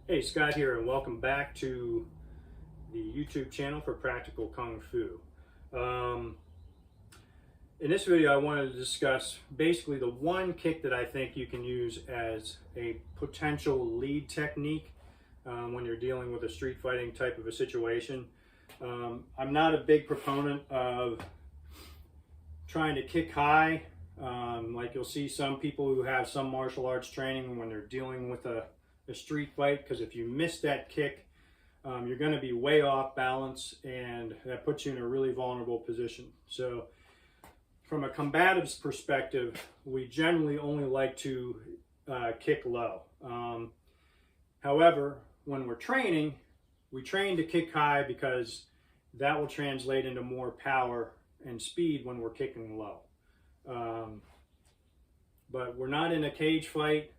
Hey, Scott here, and welcome back to the YouTube channel for Practical Kung Fu. In this video, I wanted to discuss basically the one kick that I think you can use as a potential lead technique when you're dealing with a street fighting type of a situation. I'm not a big proponent of trying to kick high. Like you'll see some people who have some martial arts training when they're dealing with a street fight, because if you miss that kick, you're going to be way off balance, and that puts you in a really vulnerable position. So from a combative's perspective, we generally only like to kick low. However, when we're training, we train to kick high because that will translate into more power and speed when we're kicking low. But we're not in a cage fight.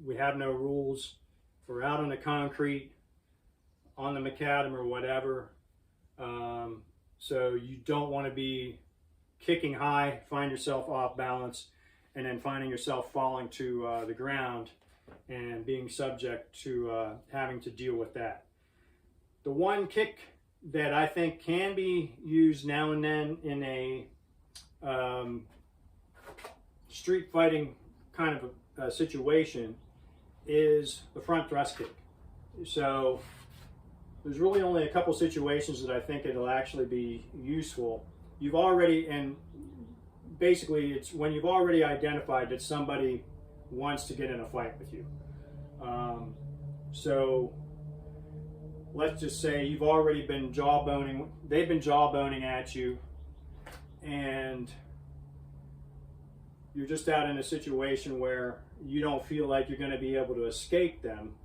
We have no rules. We're out on the concrete, on the macadam or whatever. So you don't want to be kicking high, find yourself off balance, and then finding yourself falling to the ground and being subject to having to deal with that. The one kick that I think can be used now and then in a street fighting kind of a situation is the front thrust kick. So there's really only a couple situations that I think it'll actually be useful. You've already, and basically it's when you've already identified that somebody wants to get in a fight with you. So let's just say you've already been jawboning, they've been jawboning at you, and you're just out in a situation where you don't feel like you're going to be able to escape them,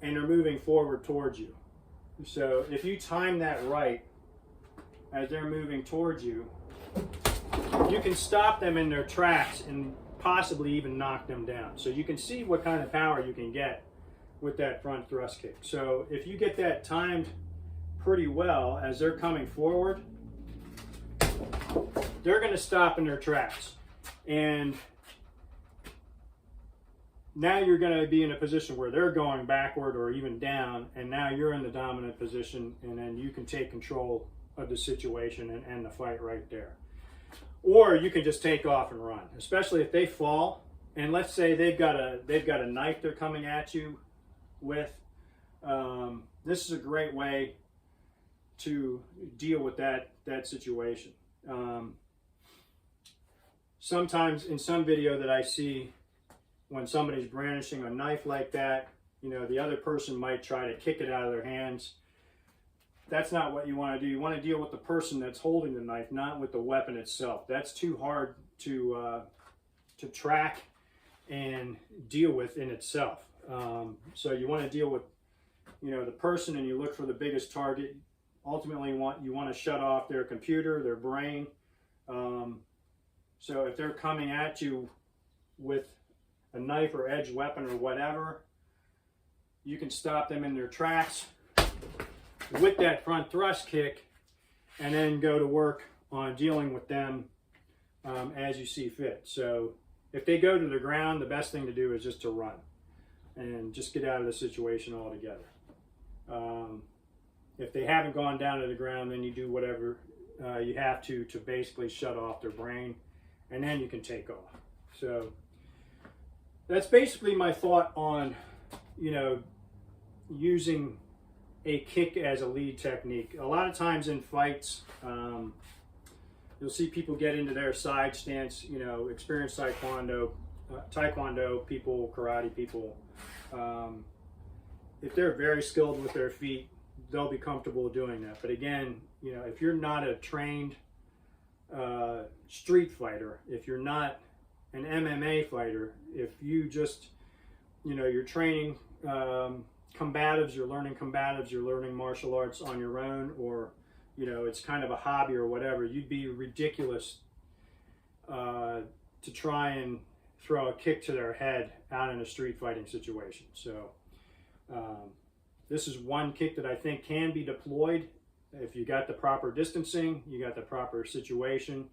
and they're moving forward towards you. So if you time that right as they're moving towards you, you can stop them in their tracks and possibly even knock them down. So you can see what kind of power you can get with that front thrust kick. So if you get that timed pretty well as they're coming forward, they're going to stop in their tracks, and now you're going to be in a position where they're going backward or even down, and now you're in the dominant position, and then you can take control of the situation and end the fight right there. Or you can just take off and run, especially if they fall, and let's say they've got a knife they're coming at you with. This is a great way to deal with that situation. Sometimes in some video that I see, when somebody's brandishing a knife like that, you know, the other person might try to kick it out of their hands. That's not what you want to do. You want to deal with the person that's holding the knife, not with the weapon itself. That's too hard to track and deal with in itself. So you want to deal with, you know, the person, and you look for the biggest target. Ultimately, you want to shut off their computer, their brain. So if they're coming at you with a knife or edge weapon or whatever, you can stop them in their tracks with that front thrust kick, and then go to work on dealing with them as you see fit. So if they go to the ground, the best thing to do is just to run and just get out of the situation altogether. If they haven't gone down to the ground, then you do whatever you have to basically shut off their brain, and then you can take off. So that's basically my thought on, you know, using a kick as a lead technique. A lot of times in fights, you'll see people get into their side stance, you know, experienced taekwondo people, karate people. If they're very skilled with their feet, they'll be comfortable doing that. But again, you know, if you're not a trained street fighter, if you're not an MMA fighter, if you just, you know, you're training combatives, you're learning martial arts on your own, or, you know, it's kind of a hobby or whatever, you'd be ridiculous to try and throw a kick to their head out in a street fighting situation. So this is one kick that I think can be deployed if you got the proper distancing, you got the proper situation,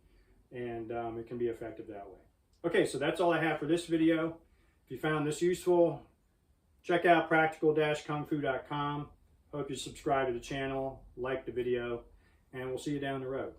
and it can be effective that way. Okay, so that's all I have for this video. If you found this useful, Check out practical-kungfu.com. Hope you subscribe to the channel, like the video, and we'll see you down the road.